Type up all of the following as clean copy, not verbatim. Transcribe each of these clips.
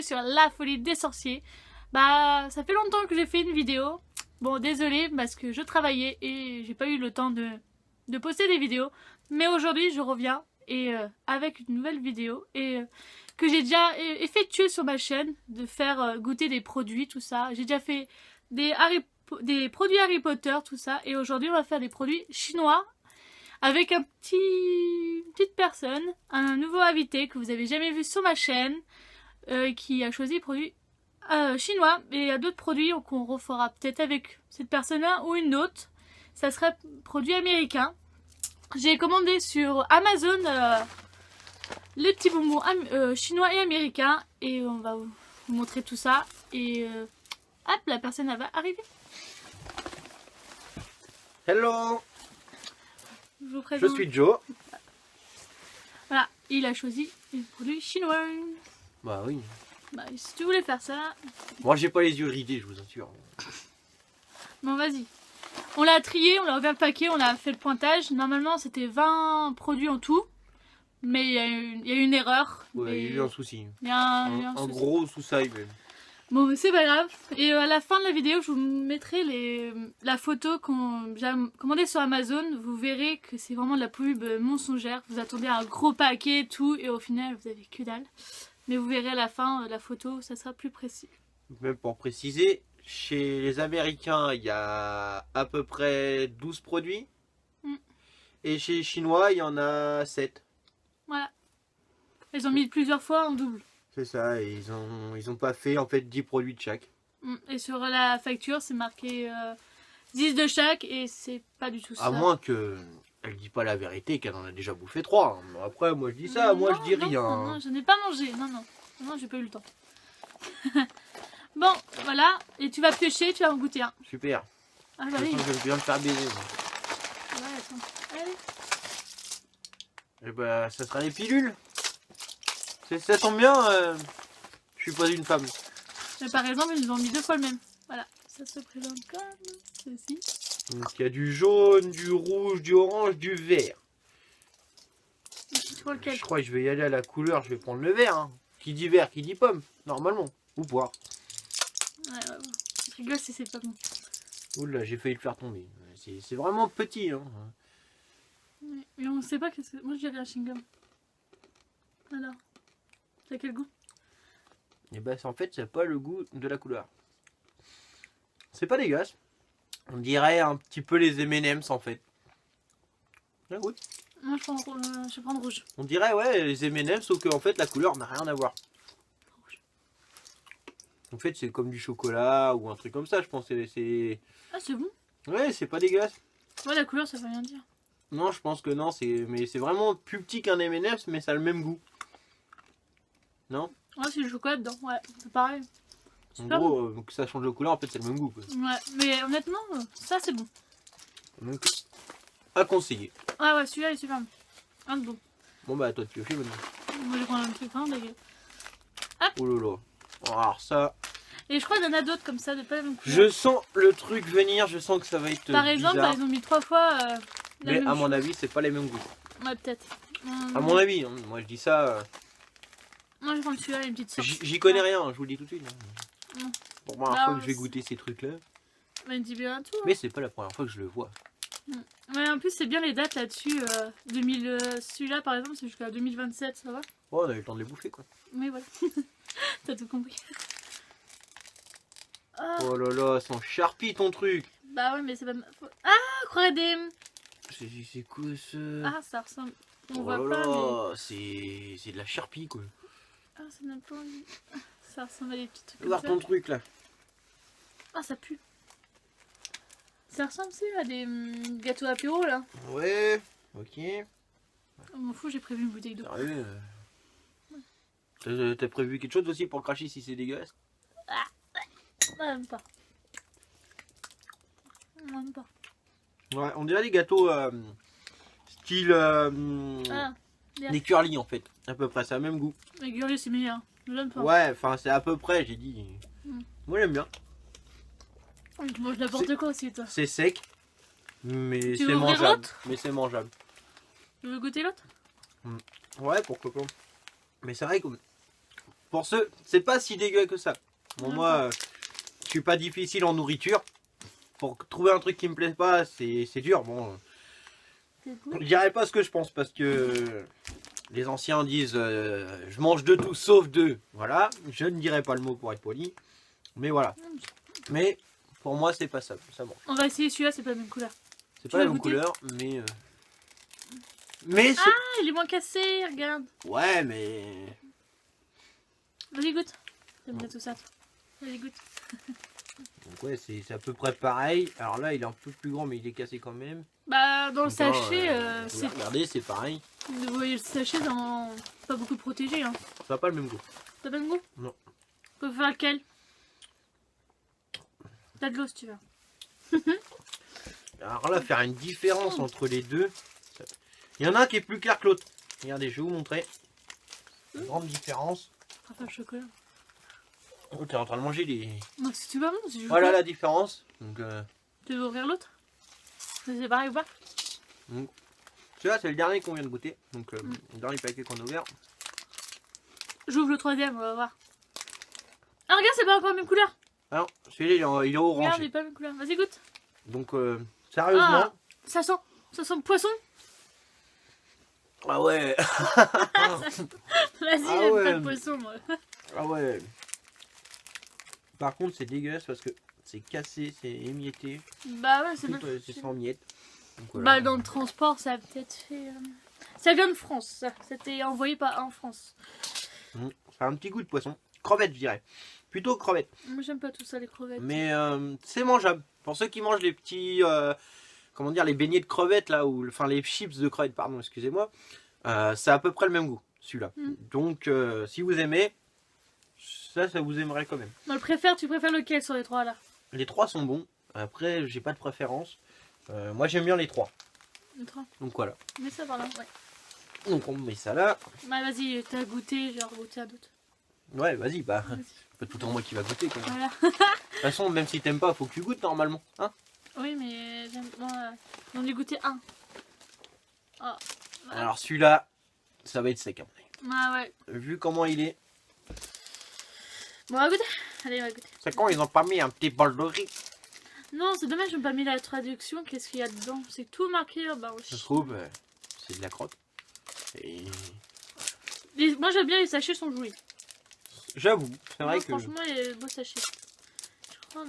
sur la folie des sorciers. Bah, ça fait longtemps que j'ai fait une vidéo. Bon, désolé parce que je travaillais et j'ai pas eu le temps de poster des vidéos. Mais aujourd'hui, je reviens et avec une nouvelle vidéo et que j'ai déjà effectué sur ma chaîne de faire goûter des produits, tout ça. J'ai déjà fait des produits Harry Potter, tout ça. Et aujourd'hui, on va faire des produits chinois avec une petite personne, un nouveau invité que vous avez jamais vu sur ma chaîne, qui a choisi des produits chinois. Et il y a d'autres produits qu'on refera peut-être avec cette personne-là ou une autre. Ça serait produit américain. J'ai commandé sur Amazon les petits bonbons chinois et américains. Et on va vous montrer tout ça. Et hop, la personne elle va arriver. Hello, Je vous présente. je suis Joe. Voilà, il a choisi les produits chinois. Bah oui. Bah, si tu voulais faire ça... Moi j'ai pas les yeux ridés, je vous assure. Bon, vas-y. On l'a trié, on l'a ouvert le paquet, on a fait le pointage. Normalement, c'était 20 produits en tout. Mais il y a eu une erreur. Ouais, il y a eu un souci. Il y a un souci. Gros souci même. Bon, c'est pas grave. Et à la fin de la vidéo, je vous mettrai la photo qu'on j'ai commandée sur Amazon. Vous verrez que c'est vraiment de la pub mensongère. Vous attendez un gros paquet, tout, et au final, vous avez que dalle. Mais vous verrez à la fin, la photo, ça sera plus précis. Même pour préciser, chez les Américains, il y a à peu près 12 produits. Et chez les Chinois, il y en a 7. Voilà. Ils ont mis plusieurs fois en double. C'est ça, et ils ont pas fait en fait 10 produits de chaque. Et sur la facture, c'est marqué 10 de chaque et c'est pas du tout ça. À moins que elle dit pas la vérité, qu'elle en a déjà bouffé 3. Après, moi je dis ça, moi je dis rien. Non, je n'ai pas mangé. Non, j'ai pas eu le temps. Bon, voilà. Et tu vas piocher, tu vas en goûter un. Super. Ah De bah toute oui. façon, je vais bien me faire baiser. Moi. Ouais, attends. Allez. Et bah, ça sera les pilules. Ça tombe bien, je suis pas une femme. Mais par exemple, ils nous ont mis 2 fois le même. Voilà. Ça se présente comme ceci. Donc il y a du jaune, du rouge, du orange, du vert. Tu vois lequel? Je crois que je vais y aller à la couleur, je vais prendre le vert. Hein. Qui dit vert, qui dit pomme, normalement. Ou poire. Ouais. Je rigole si c'est pas bon. Oula, j'ai failli le faire tomber. C'est vraiment petit. Hein. Mais on sait pas qu'est-ce que... Moi, je dirais un chewing-gum. Alors. C'est quel goût? Et bah en fait, c'est pas le goût de la couleur. C'est pas dégueulasse. On dirait un petit peu les M&M's en fait. Ah, oui. Moi, je vais prendre rouge. On dirait ouais les M&M's sauf qu'en fait la couleur n'a rien à voir. En fait c'est comme du chocolat ou un truc comme ça je pense. Ah, c'est bon. Ouais c'est pas dégueulasse. Ouais, la couleur, ça veut rien dire. Non je pense que non mais c'est vraiment plus petit qu'un M&M's mais ça a le même goût. Non? Ouais, c'est du chocolat dedans. Ouais, c'est pareil. En gros donc ça change de couleur en fait c'est le même goût quoi. Ouais, mais honnêtement, ça c'est bon. Donc à conseiller. Ah ouais, celui-là il est super bon. Ah, bon. Bon bah à toi de piocher maintenant. Moi je prends un truc, hein, dégueu. Oh là là. Alors ça... Et je crois qu'il y en a d'autres comme ça, de pas la même couleur. Je sens le truc venir, je sens que ça va être Par exemple, bizarre. ils ont mis 3 fois la Mais même à mon chose. avis, c'est pas les mêmes goûts. Ouais, peut-être. À mon avis, hein. Moi je dis ça... Moi je prends celui-là, une petite sorte. J'y connais rien, je vous le dis tout de suite. Mm. Pour la première fois que je vais goûter ces trucs-là. Mais dis bien tout. Mais c'est pas la première fois que je le vois. Ouais, en plus c'est bien les dates là-dessus. Celui-là par exemple, c'est jusqu'à 2027, ça va? Oh, on a eu le temps de les bouffer quoi. Mais voilà. T'as tout compris. Ah. Oh là là, c'est en Sharpie ton truc. Bah ouais, mais c'est pas... Ah, croirait des... C'est quoi ça? Ah, ça ressemble... On oh voit là pas, là, mais... c'est de la Sharpie quoi. Ah, c'est même pas... Ça ressemble à des petits trucs Regarde comme ton ça. truc là. Ah, ça pue. Ça ressemble aussi à des gâteaux apéro là. Ouais, ok. On m'en fout, j'ai prévu une bouteille d'eau. Sérieux T'as prévu quelque chose aussi pour le cracher si c'est dégueulasse? Ah, même pas. Même pas. Ouais, on dirait des gâteaux style des curly en fait, à peu près, c'est le même goût. Les gurlés c'est meilleur. J'aime pas. Ouais, enfin c'est à peu près, j'ai dit. Moi j'aime bien. Tu manges n'importe quoi aussi toi. C'est sec, mais Tu c'est veux ouvrir mangeable. l'autre? Mais c'est mangeable. Tu veux goûter l'autre? Ouais, pourquoi pas. Mais c'est vrai que pour ceux, c'est pas si dégueu que ça. Bon, moi, je suis pas difficile en nourriture. Pour trouver un truc qui me plaît pas, c'est dur. Bon, je dirais pas ce que je pense parce que les anciens disent je mange de tout sauf de. Voilà, je ne dirais pas le mot pour être poli. Mais voilà. Mais pour moi, c'est pas ça. Ça mange. On va essayer celui-là, c'est pas la même couleur. C'est pas la même couleur, mais. Mais ah, il est moins cassé, regarde. Ouais, mais. Vas-y, goûte. J'aime bien tout ça. Vas-y, goûte. Donc ouais, c'est à peu près pareil. Alors là, il est un peu plus grand, mais il est cassé quand même. Bah, dans le sachet, c'est... Regardez, c'est pareil. Vous voyez le sachet dans... Pas beaucoup protégé, hein. Ça n'a pas le même goût. T'as pas le même goût? Non. On peut faire lequel? T'as de l'eau si tu veux. Alors là, faire une différence entre les deux. Il y en a un qui est plus clair que l'autre. Regardez, je vais vous montrer. Une grande différence. On va faire le chocolat. Oh, t'es en train de manger les... Non, si tu vas, bon, si je voilà la différence. Donc, tu veux ouvrir l'autre? C'est pareil ou pas? celui-là, c'est le dernier qu'on vient de goûter. Donc, le dernier paquet qu'on a ouvert. J'ouvre le troisième, on va voir. Ah, regarde, c'est pas encore la même couleur. Alors, celui-là, il est orange. Regarde, il est pas la même couleur. Vas-y, goûte. Donc, sérieusement. Ah, ça sent le poisson. Ah ouais. Vas-y, j'aime pas le poisson, moi. Ah ouais. Par contre, c'est dégueulasse parce que c'est cassé, c'est émietté. Bah ouais, c'est tout, c'est sans miettes. Donc, voilà. Bah dans le transport, ça a peut-être fait... Ça vient de France, ça. C'était envoyé en France. Ça a un petit goût de poisson. Crevette, je dirais. Plutôt crevette. Moi, j'aime pas tout ça, les crevettes. Mais c'est mangeable. Pour ceux qui mangent les petits... comment dire, les beignets de crevettes, là, ou enfin les chips de crevettes, pardon, excusez-moi. C'est à peu près le même goût, celui-là. Donc, si vous aimez... Ça vous aimerait quand même. Moi, tu préfères lequel sur les trois là? Les trois sont bons. Après, j'ai pas de préférence. Moi, j'aime bien les trois. Les trois. Donc voilà. Mets ça par là, ouais. Donc on met ça là. Bah vas-y, t'as goûté, j'ai goûté à d'autres. Ouais, vas-y, bah. C'est pas tout le temps moi qui va goûter quand même. Voilà. De toute façon, même si t'aimes pas, faut que tu goûtes normalement. Hein? Oui, mais j'en ai goûté un. Oh, voilà. Alors celui-là, ça va être sec à mon avis. Ah ouais. Vu comment il est. Bon, on va goûter. Allez, on va goûter. C'est quand ils ont pas mis un petit bol de riz. Non, c'est dommage, ils n'ont pas mis la traduction. Qu'est-ce qu'il y a dedans? C'est tout marqué là-bas. Ça se trouve, c'est de la crotte. Et... Moi, j'aime bien les sachets sont jolis. J'avoue, c'est vrai que... Franchement, les beaux sachets. Je crois,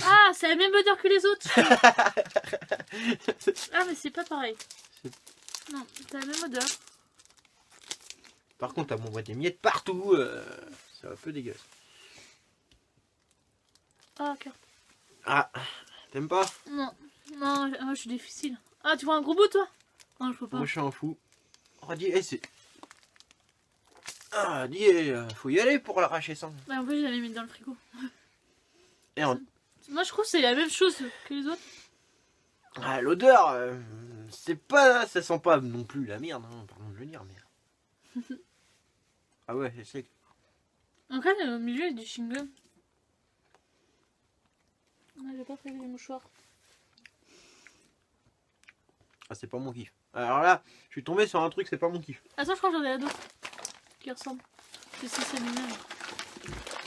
ah, c'est la même odeur que les autres. Ah, mais c'est pas pareil. Non, c'est la même odeur. Par contre, on voit des miettes partout. C'est un peu dégueulasse. Ah, ok. Ah, t'aimes pas? Non, non, moi je suis difficile. Ah, tu vois un gros bout, toi? Non, je peux pas. Moi, je suis un fou. Oh, dis, c'est... Ah, dis, faut y aller pour l'arracher ça. Ouais, en plus, je l'avais mis dans le frigo. Et Moi, je trouve que c'est la même chose que les autres. ah, l'odeur, c'est pas... Ça sent pas non plus la merde, hein, pardon de le dire, mais... Ah ouais, c'est sec. En fait, au milieu, il y a du chewing-gum. J'ai pas prévu les mouchoirs. Ah, c'est pas mon kiff. Alors là, je suis tombé sur un truc, c'est pas mon kiff. Attends, je crois que j'en ai un d'autres qui ressemble. C'est ça, c'est mignon.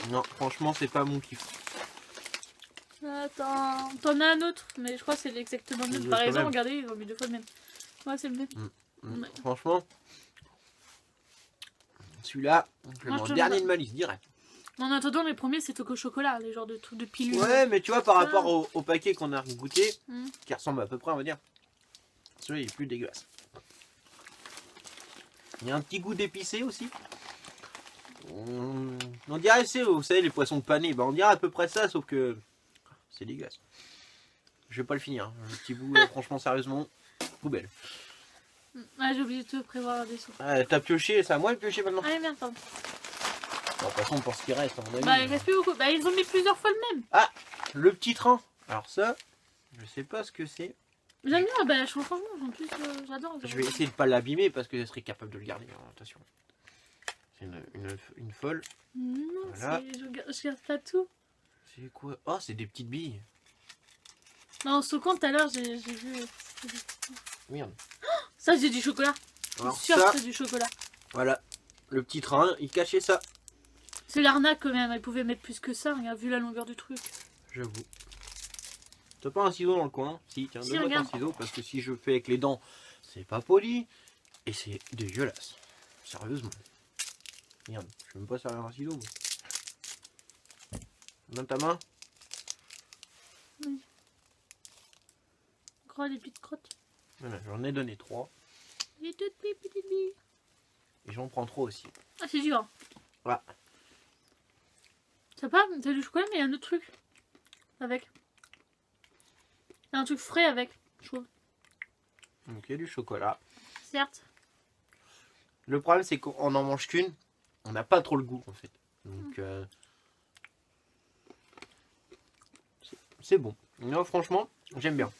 Non, franchement, c'est pas mon kiff. Attends, t'en as un autre, mais je crois que c'est exactement le même. Par exemple, regardez, ils ont mis deux fois le même. Ouais, c'est le même. Ouais. Franchement, celui-là, je le dernier de ma liste, direct. En attendant, les premiers, c'est au chocolat, les genres de trucs de pilules. Ouais, mais tu vois, par rapport au paquet qu'on a goûté, qui ressemble à peu près, on va dire, celui-là, il est plus dégueulasse. Il y a un petit goût d'épicé aussi. On dirait, vous savez, les poissons panés, bah, on dirait à peu près ça, sauf que c'est dégueulasse. Je vais pas le finir, hein. Le petit bout, franchement, sérieusement, poubelle. Ah, j'ai oublié de te prévoir des sous. Ah, t'as pioché, c'est à moi de piocher maintenant. Ah merde, pardon. De toute façon, pour ce qui reste, à mon avis. Bah, il reste plus beaucoup. Bah, ils ont mis plusieurs fois le même. Ah, le petit train. Alors ça, je sais pas ce que c'est. J'aime bien, bah, franchement, en plus, j'adore. Je vais essayer de pas l'abîmer parce que je serai capable de le garder. Hein, attention. C'est une folle. Non, voilà. Je garde pas tout. C'est quoi? Oh, c'est des petites billes. Non, au compte, tout à l'heure, j'ai vu... Merde. Ça, c'est du chocolat. Alors Je suis sûre ça, que c'est du chocolat. voilà. le petit train, il cachait ça. C'est l'arnaque quand même, elle pouvait mettre plus que ça, regarde, vu la longueur du truc. J'avoue. T'as pas un ciseau dans le coin? Si, tiens, Si, donne-moi ton regarde. ciseau, parce que si je fais avec les dents, c'est pas poli. Et c'est dégueulasse. Sérieusement. Merde, je vais même pas servir un ciseau. Moi. Donne ta main. Crotte, des petites crottes. Voilà, j'en ai donné 3. Les toutes petites billes. Et j'en prends 3 aussi. Ah, c'est dur. Voilà. Ça pas, t'as du chocolat, mais il y a un autre truc. Avec. Il y a un truc frais avec, je trouve. Donc il y a du chocolat. Certes. Le problème c'est qu'on en mange qu'une. On n'a pas trop le goût en fait. Donc c'est bon. Non, franchement, j'aime bien.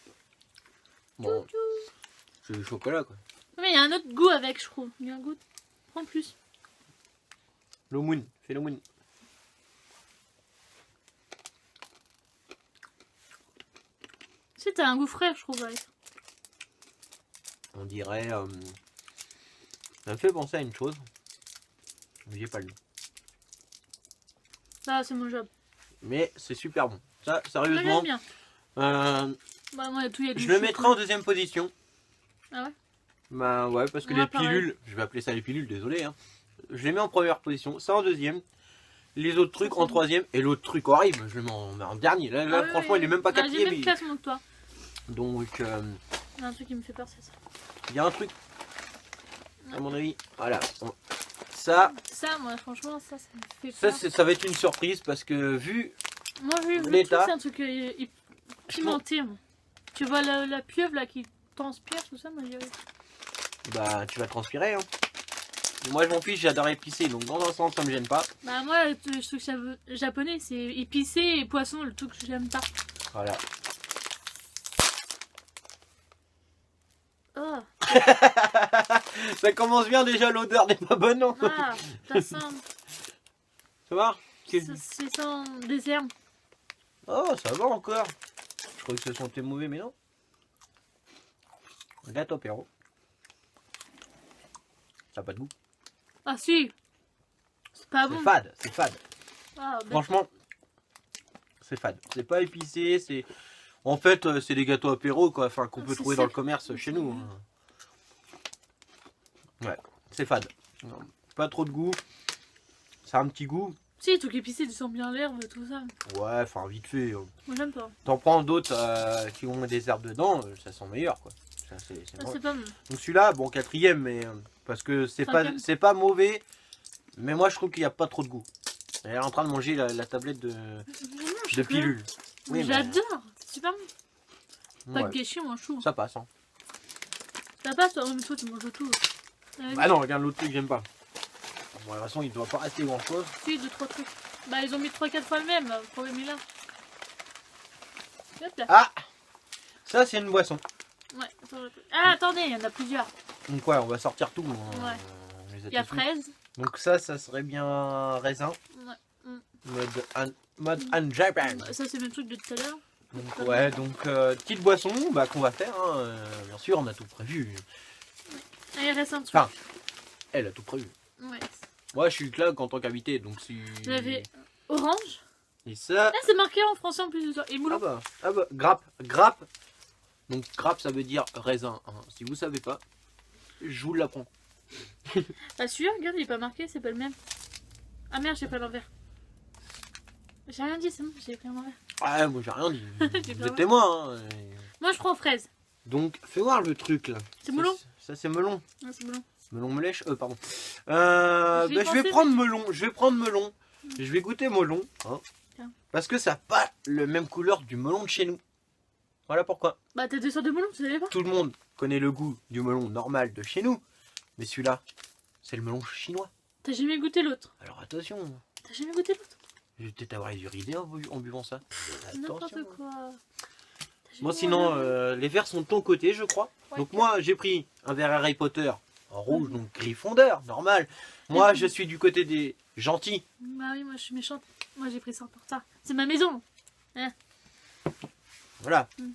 Bon, c'est du chocolat quoi. Mais il y a un autre goût avec, je trouve. Il y a un goût. Prends plus. L'Omoun, fais l'Omoun. Si, t'as un goût frais, je trouve, avec. On dirait. Ça me fait penser à une chose. Mais j'ai pas le nom. Ça, c'est mon job. Mais c'est super bon. Ça, Moi, sérieusement. j'aime bien. euh, Bah, moi, il y a tout, il y a du je le chocolat. mettrai en deuxième position. Ah ouais? Bah ouais, parce que Ouais, les pareil. pilules, je vais appeler ça les pilules, désolé. Hein. Je les mets en première position, ça en deuxième. Les autres trucs Ça, en c'est troisième. Et l'autre truc horrible, je le mets en dernier. Là, Ah ouais, franchement, ouais. il est même pas Ah, j'ai quatrième. même classement que toi. Donc, Il y a un truc qui me fait peur, c'est ça. il y a un truc. À mon avis, voilà. Ça, Ça, moi, franchement, ça me fait ça, peur. ça va être une surprise parce que vu Moi, j'ai vu le truc, l'état. c'est un truc pimenté. Moi. Tu vois la pieuvre là qui transpire, tout ça, moi, j'y vais. Bah, tu vas transpirer. Hein. Moi, je m'en fiche, j'adore épicer. Donc, dans un sens, ça me gêne pas. Bah, moi, le truc japonais, c'est épicé et poisson, le truc que j'aime pas. Voilà. Oh, Ça commence bien déjà, l'odeur n'est pas bonne, non? ah, ça sent. Ça va? C'est sans dessert. Oh, ça va encore. Je crois que ce sont tes mauvais, mais non. Gâteau apéro. Ça n'a pas de goût. Ah, si. C'est pas bon. C'est fade, c'est fade. Ah, bah, Franchement, c'est fade. C'est pas épicé, c'est... En fait, c'est des gâteaux apéro, quoi, enfin, qu'on peut C'est trouver dans le sec. commerce chez nous. Hein. Ouais, c'est fade. Pas trop de goût. Ça a un petit goût. si, les trucs épicés, tu sens bien l'herbe, tout ça. Ouais, enfin, vite fait. Moi, j'aime pas. T'en prends d'autres qui ont des herbes dedans, ça sent meilleur, quoi. Ça, c'est Ah, vrai. c'est pas bon. Donc celui-là, bon, quatrième, mais parce que Cinquième. c'est pas mauvais, mais moi je trouve qu'il n'y a pas trop de goût. Elle est en train de manger la tablette de pilules. Oui, mais- J'adore. C'est super bon. Pas Ouais, de gâchis, moi, chou. ça passe. Hein. Ça passe, toi, mais toi, tu manges tout. Bah non, regarde l'autre truc, j'aime pas. Bon, de toute façon, il doit pas rester grand chose. Si, 2-3 trucs. Bah, ils ont mis 3-4 fois le même. Le problème est là. Hop là. Ah, ça c'est une boisson. Ouais, ah, attendez, il y en a plusieurs. Donc ouais, on va sortir tout. Hein. Ouais. On les a Il y a tous mis. fraise. Donc ça serait bien raisin. Ouais. Mode en Japan. Ça, c'est le même truc de tout à l'heure. Donc ouais, donc petite boisson bah, qu'on va faire. Hein. Bien sûr, on a tout prévu. Ah, il reste un truc. Enfin, elle a tout prévu. Ouais. Moi, je suis Clark en tant qu'invité, donc si. J'avais orange. Et ça. Ah, c'est marqué en français en plus de ça. Et moulin. Ah bah, grappe. Donc grappe, ça veut dire raisin. Hein. Si vous savez pas, je vous l'apprends. Ah, celui-là, regarde, il est pas marqué, c'est pas le même. Ah merde, j'ai pas l'envers. J'ai rien dit, c'est bon, j'ai pris l'envers. Ah, moi j'ai rien dit. J'ai Vous pas êtes témoin. Hein. Moi, je prends fraise. Donc, fais voir le truc là. C'est melon. Ça, c'est melon. Ah, c'est melon. Melon me lèche. Pardon. J'y ai Je vais pensé, prendre melon. Je vais prendre melon. Je vais goûter melon. Hein, Tiens. parce que ça n'a pas le même couleur du melon de chez nous. Voilà pourquoi. Bah, t'as deux sortes de melon, tu savais pas? Tout le monde connaît le goût du melon normal de chez nous. Mais celui-là, c'est le melon chinois. T'as jamais goûté l'autre. Alors attention. T'as jamais goûté l'autre. Je vais peut-être avoir les yeux ridés en buvant ça. N'importe Attention. quoi. Moi sinon, les verres sont de ton côté, je crois. Ouais. Donc moi, j'ai pris un verre Harry Potter en rouge, donc Gryffondor, normal. Moi, je suis du côté des gentils. Bah oui, moi je suis méchante. Moi j'ai pris ça pour ça. C'est ma maison. Voilà. Mm.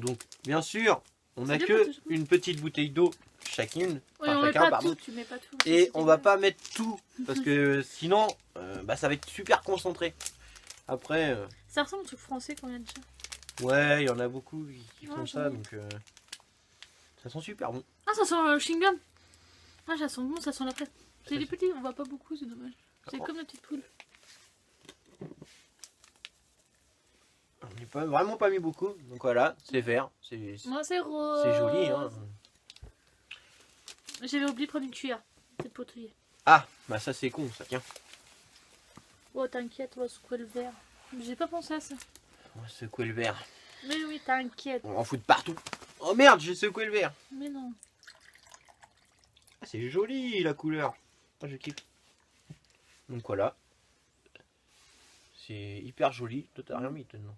Donc, bien sûr, On C'est a bien que pour te- une petite bouteille d'eau chacune. Oui, Enfin, on met chacun, pas pardon. tout, tu mets pas tout. Et C'est on va dégueulasse. pas mettre tout parce que sinon bah, ça va être super concentré. Après, Ça ressemble au truc français qu'on vient de dire. ouais, il y en a beaucoup qui Ouais, font j'en ça ai. donc ça sent super bon. Ah, ça sent le chewing-gum. Ah, ça sent bon, ça sent la fraise. C'est des petits, on voit pas beaucoup, c'est dommage. C'est Oh. comme la petite poule. On n'est pas vraiment pas mis beaucoup donc voilà, c'est vert, c'est Moi, c'est rose. joli hein. J'avais oublié de prendre une cuillère. C'est pour trier. Ah, bah ça c'est con ça, tiens. Oh, t'inquiète, on va secouer le verre. J'ai pas pensé à ça. On va secouer le verre. Mais oui, t'inquiète. On va en foutre partout. Oh merde, j'ai secoué le verre. Mais non. Ah, c'est joli la couleur. Ah, je kiffe. Donc voilà. C'est hyper joli. Toi t'as rien mis dedans.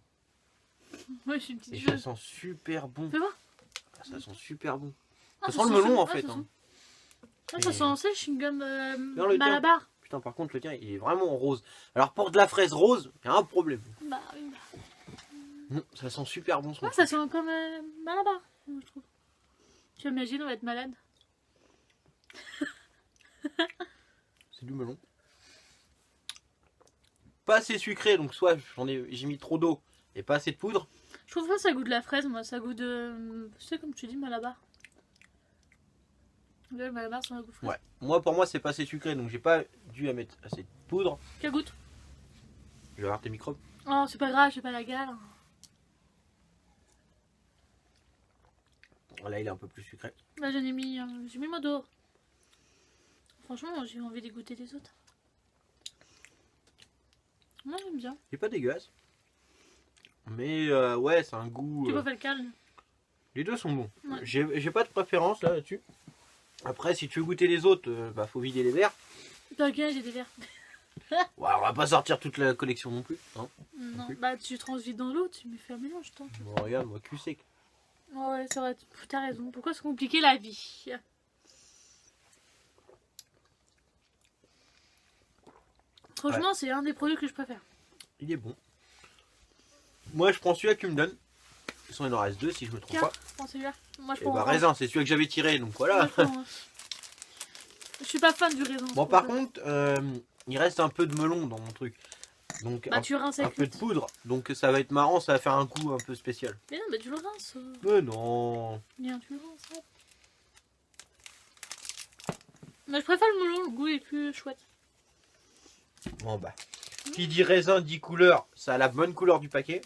Ouais, je suis une petite Et ça chose. sent super bon. Fais voir. Ah, ça sent super bon. Ah, Ça sent le melon en ah, fait. ça Hein. sent- Ah, ça sent c'est le chewing-gum Dans le Malabar. Putain, par contre, le tien il est vraiment rose. Alors pour de la fraise rose, il y a un problème. Bah oui. Ça sent super bon son Ouais, ça sent comme Malabar, je trouve. Tu imagines, on va être malade. C'est du melon. Pas assez sucré, donc soit j'ai mis trop d'eau et pas assez de poudre. Je trouve pas ça goûte de la fraise, moi, ça goûte de. C'est comme tu dis, Malabar. Le Malabar, c'est un goût fraise. Ouais. Moi, pour moi, c'est pas assez sucré, donc j'ai pas dû à mettre assez de poudre. Quel goûte? Je vais avoir tes microbes. Oh, c'est pas grave, j'ai pas la gale. Là, il est un peu plus sucré. Là, j'en ai mis. J'ai mis moi dehors. Franchement, j'ai envie de goûter des autres. Moi, j'aime bien. Il est pas dégueulasse. Mais ouais, c'est un goût. Tu peux faire le calme. Les deux sont bons. Ouais. J'ai pas de préférence là-dessus. Après, si tu veux goûter les autres, bah faut vider les verres. T'inquiète, j'ai des verres. Ouais, on va pas sortir toute la collection non plus. Hein. Non, plus. bah tu transvides dans l'eau, tu me fais un mélange, tant. Bon, regarde, moi, cul sec. Ouais, c'est vrai, t'as raison. Pourquoi se compliquer la vie? Franchement, c'est un des produits que je préfère. Il est bon. Moi, je prends celui-là que tu me donnes. De toute façon, il en reste deux si je me trompe Tiens, pas. prends celui-là. Moi, je Et prends bah, orange. raisin, c'est celui que j'avais tiré, donc Moi, voilà. je prends orange. Je suis pas fan du raisin. Bon, je par trouve. contre, il reste un peu de melon dans mon truc. Donc, Bah, tu rinces un avec peu le de poudre. Donc, ça va être marrant, ça va faire un goût un peu spécial. Mais non, bah tu le rinces. Mais non. Bien, tu le rinces. Hop. Mais je préfère le melon, le goût est plus chouette. Bon, bah. Qui dit raisin dit couleur, ça a la bonne couleur du paquet.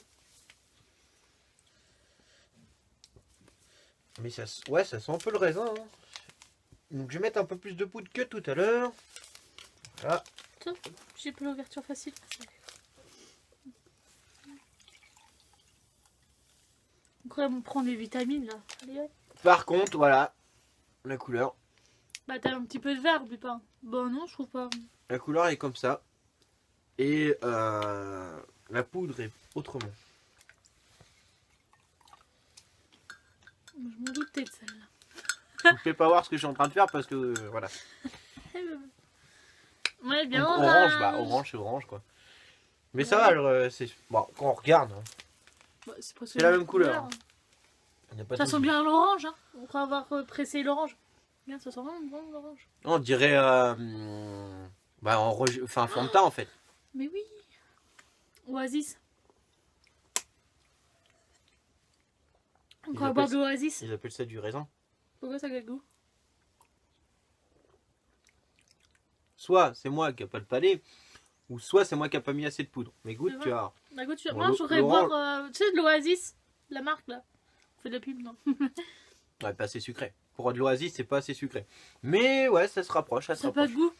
Mais ça, ouais, ça sent un peu le raisin. Hein. Donc, je vais mettre un peu plus de poudre que tout à l'heure. Voilà. Tiens, j'ai pas l'ouverture facile. Donc là, on prend des vitamines là. Allez, hop. Par contre, voilà, la couleur. Bah t'as un petit peu de vert, oublie pas. Bon non, je trouve pas. La couleur est comme ça. Et la poudre est autrement. Je m'en doutais de celle-là. Je ne fais pas voir ce que je suis en train de faire parce que voilà. Ouais, bien Donc, orange. orange, bah orange c'est orange quoi. Mais ça va, c'est bon, quand on regarde, hein, Bah, c'est presque c'est la même couleur. il y a pas de Ça sent souci. bien l'orange, hein. On pourrait avoir pressé l'orange. Bien, ça sent vraiment bon l'orange. On dirait bah enfin Fanta en fait. Mais oui. Oasis. On Ils va boire appellent de l'oasis. Ils appellent ça du raisin. Pourquoi ça a quel goût? Soit c'est moi qui a pas le palais, ou soit c'est moi qui a pas mis assez de poudre. Mais goûte, C'est tu vois. Bah, goût, Bon, moi, je voudrais l'orange- boire, tu sais, de l'oasis. La marque là. On fait de la pub, non? Ouais, pas assez sucré. Pour de l'oasis, c'est pas assez sucré. Mais ouais, ça se rapproche, ça se Ça n'a pas rapproche. de goût.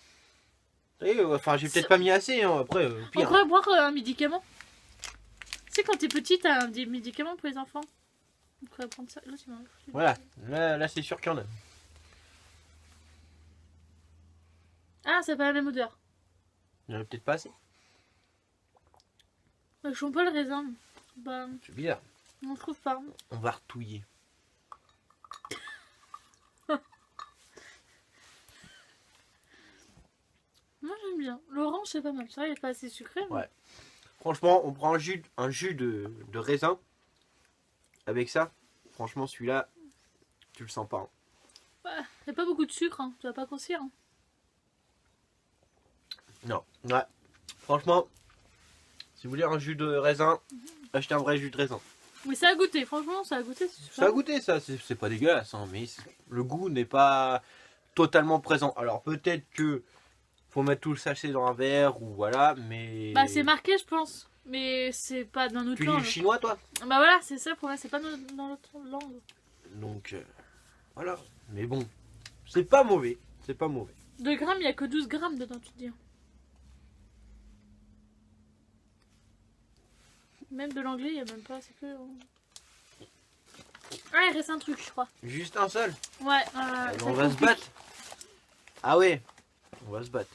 Et, enfin, j'ai peut-être pas mis assez, hein, après, On pire. pourrait boire un médicament. Tu sais, quand t'es petit, t'as des médicaments pour les enfants. On pourrait prendre ça. Là, tu m'as foutu. Voilà, là c'est sûr qu'il y en a. Ah, c'est pas la même odeur. Il y en a peut-être pas assez. Je sens pas le raisin. Bah, C'est bizarre. on trouve pas. On va retouiller. Moi, j'aime bien. L'orange, c'est pas mal. Ça, il est pas assez sucré. Mais... Ouais. Franchement, on prend un jus de raisin. Avec ça, franchement, celui-là, Tu le sens pas. Hein. Ouais, y a pas beaucoup de sucre, hein. Tu vas pas grossir. Hein. Non, ouais. Franchement, si vous voulez un jus de raisin, achetez un vrai jus de raisin. Mais ça a goûté, franchement, ça a goûté. Ça a goûté, ça, c'est pas dégueulasse, hein, mais le goût n'est pas totalement présent. Alors peut-être que faut mettre tout le sachet dans un verre ou voilà, mais... Bah c'est marqué, je pense. Mais c'est pas dans notre Tu lis langue. le chinois, toi? Bah voilà, c'est ça pour moi, c'est pas dans notre langue. Donc, voilà. Mais bon, c'est pas mauvais. C'est pas mauvais. 2 grammes, il y a que 12 grammes dedans, tu te dis. Même de l'anglais, il y a même pas, c'est que... Ah, il reste un truc, je crois. Juste un seul? Ouais, on va se battre. Ah ouais, on va se battre.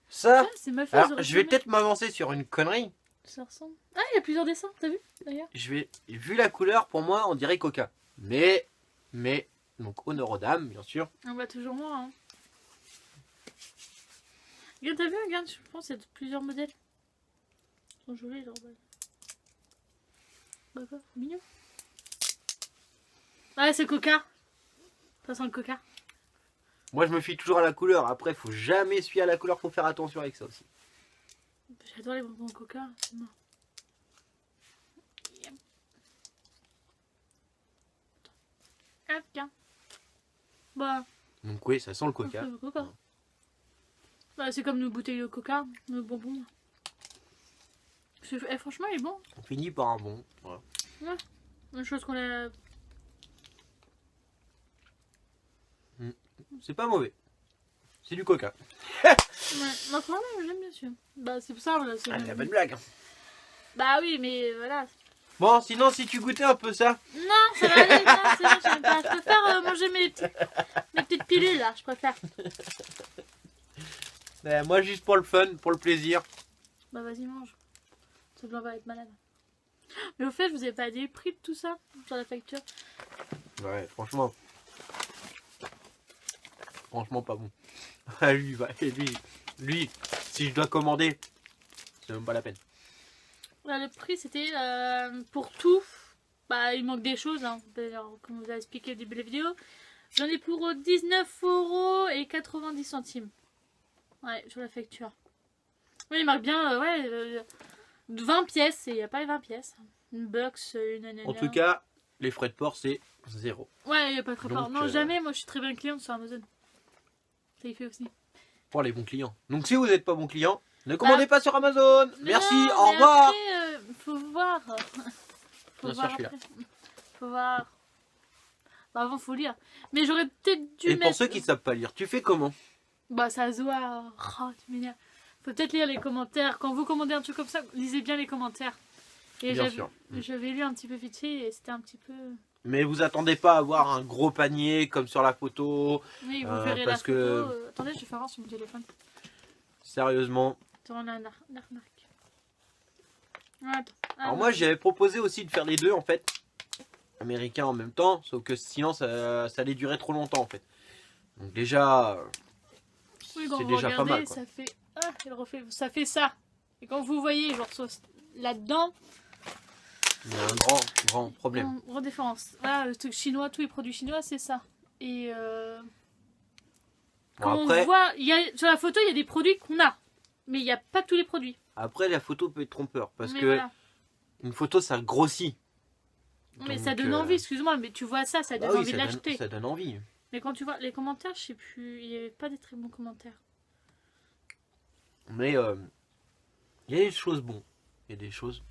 Ça, c'est mal fait. alors, je vais peut-être m'avancer sur une connerie. Ça ressemble... Ah, il y a plusieurs dessins, t'as vu, d'ailleurs? Vu la couleur, pour moi, on dirait Coca. Mais, donc honneur aux dames, bien sûr. On va toujours moins, hein. Regarde, t'as vu, regarde, je pense qu'il y a plusieurs modèles. Ils sont jolis, genre. Bah quoi, mignon. Ouais, c'est Coca. Ça sent le Coca. Moi, je me fie toujours à la couleur. Après, faut jamais se fier à la couleur, faut faire attention avec ça aussi. J'adore les bonbons Coca, c'est mort. Ah, tiens. Bah. Donc oui, ça sent le Coca. Le Coca. Bah, c'est comme nos bouteilles de Coca, nos bonbons. Franchement, il est bon. On finit par un bon. Voilà. Ouais. Une chose qu'on a... C'est pas mauvais. C'est du Coca. Ouais, ma franchement, j'aime bien sûr. Bah, c'est pour ça, voilà. Ah, la bonne blague. Bah oui, mais voilà. Bon, sinon, si tu goûtais un peu ça. Non, ça va aller, non, c'est bon, j'aime pas. Je préfère manger mes petites pilules, là, je préfère. Moi, juste pour le fun, pour le plaisir. Bah, vas-y, mange. Ce blanc va être malade. Mais au fait, je vous ai pas dit le prix de tout ça sur la facture. Ouais, franchement. Franchement, pas bon. Ah, lui, si je dois commander, c'est même pas la peine. Là, le prix, c'était pour tout. Bah, il manque des choses, hein. Comme on vous a expliqué au début de la vidéo. J'en ai pour 19,90 €. Ouais, sur la facture. Oui, il marque bien, 20 pièces, et il n'y a pas les 20 pièces. Une box, En tout cas, les frais de port, c'est 0. Ouais, il n'y a pas de frais de port. Donc, Non, jamais, moi je suis très bien cliente sur Amazon. Ça y fait aussi. Pour les bons clients. Donc si vous n'êtes pas bon client, ne commandez pas sur Amazon. Merci, au revoir. Après, faut voir. Faut voir après. Faut voir. Bah, avant, faut lire. Mais j'aurais peut-être dû Et mettre... pour ceux qui ne savent pas lire, tu fais comment? Bah, ça se voit. Oh, tu m'énerves. Faut peut-être lire les commentaires. Quand vous commandez un truc comme ça, lisez bien les commentaires. Et bien sûr. J'avais lu un petit peu vite fait et c'était un petit peu... Mais vous attendez pas à avoir un gros panier comme sur la photo. Oui, vous verrez parce la photo. que... Attendez, je vais faire voir sur mon téléphone. Sérieusement. On a un arnaque. Attends. Alors moi, j'avais proposé aussi de faire les deux en fait. Américain en même temps. Sauf que sinon, ça allait durer trop longtemps en fait. Donc déjà... Oui, quand c'est vous déjà regardez, pas mal, quoi. ça fait... Ah, ça fait ça. Et quand vous voyez, genre, là-dedans... Il y a un grand problème. Grande différence. Voilà, le truc chinois, tous les produits chinois, c'est ça. Et quand Bon, après, on voit, sur la photo, il y a des produits qu'on a. Mais il n'y a pas tous les produits. après, la photo peut être trompeur. Parce Mais que voilà. une photo, ça grossit. Mais Donc, ça donne envie, excuse-moi, mais tu vois ça, ça donne envie de l'acheter. Ça donne envie. Mais quand tu vois les commentaires, je sais plus, il n'y avait pas des très bons commentaires. Mais il y a des choses bonnes. Il y a des choses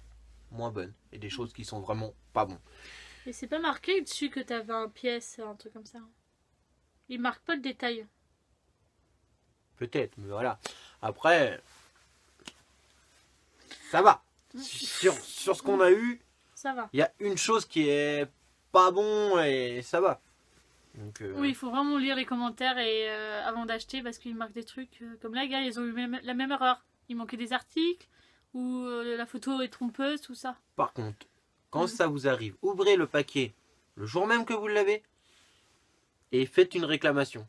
moins bonnes. Et des choses qui sont vraiment pas bonnes. Et c'est pas marqué dessus que t'as 20 pièces, un truc comme ça. Il marque pas le détail. Peut-être, mais voilà. Après, ça va. Sur ce qu'on a eu, Ça va. il y a une chose qui est pas bon et ça va. Donc, Oui, il faut vraiment lire les commentaires et avant d'acheter parce qu'ils marquent des trucs. Comme là, gars, ils ont eu la même erreur. Il manquait des articles ou la photo est trompeuse, tout ça. Par contre, quand ça vous arrive, ouvrez le paquet le jour même que vous l'avez et faites une réclamation.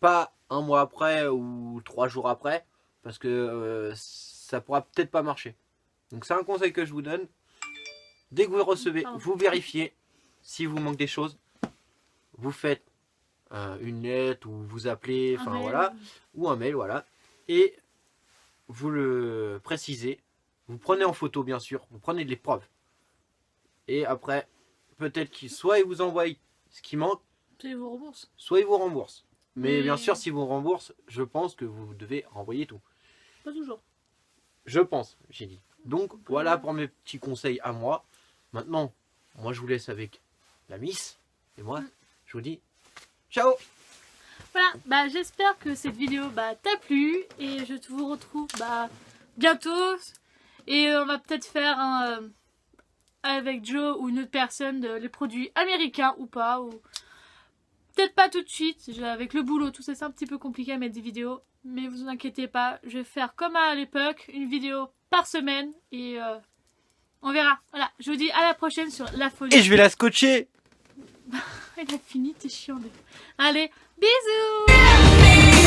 Pas un mois après ou 3 jours après, parce que ça pourra peut-être pas marcher. Donc c'est un conseil que je vous donne. Dès que vous le recevez, vous vérifiez si vous manque des choses. vous faites une lettre ou vous appelez, Un enfin mail. voilà, ou un mail, voilà, et vous le précisez, vous prenez en photo bien sûr, vous prenez les preuves, et après, peut-être qu'il soit il vous envoie ce qui manque, Puis ils vous remboursent. soit il vous rembourse. Mais Oui. bien sûr, si vous rembourse, je pense que vous devez renvoyer tout. Pas toujours. Je pense, j'ai dit. Donc voilà pour mes petits conseils à moi. Maintenant, moi je vous laisse avec la Miss, et moi, je vous dis ciao. Voilà, bah j'espère que cette vidéo t'a plu et je vous retrouve bientôt et on va peut-être faire avec Joe ou une autre personne les produits américains ou pas, ou peut-être pas tout de suite. Avec le boulot, tout ça, c'est un petit peu compliqué à mettre des vidéos, mais vous inquiétez pas, je vais faire comme à l'époque, une vidéo par semaine et on verra. Voilà, je vous dis à la prochaine sur La Folie. Et je vais la scotcher. Il a fini, t'es chiant. Allez, bisous.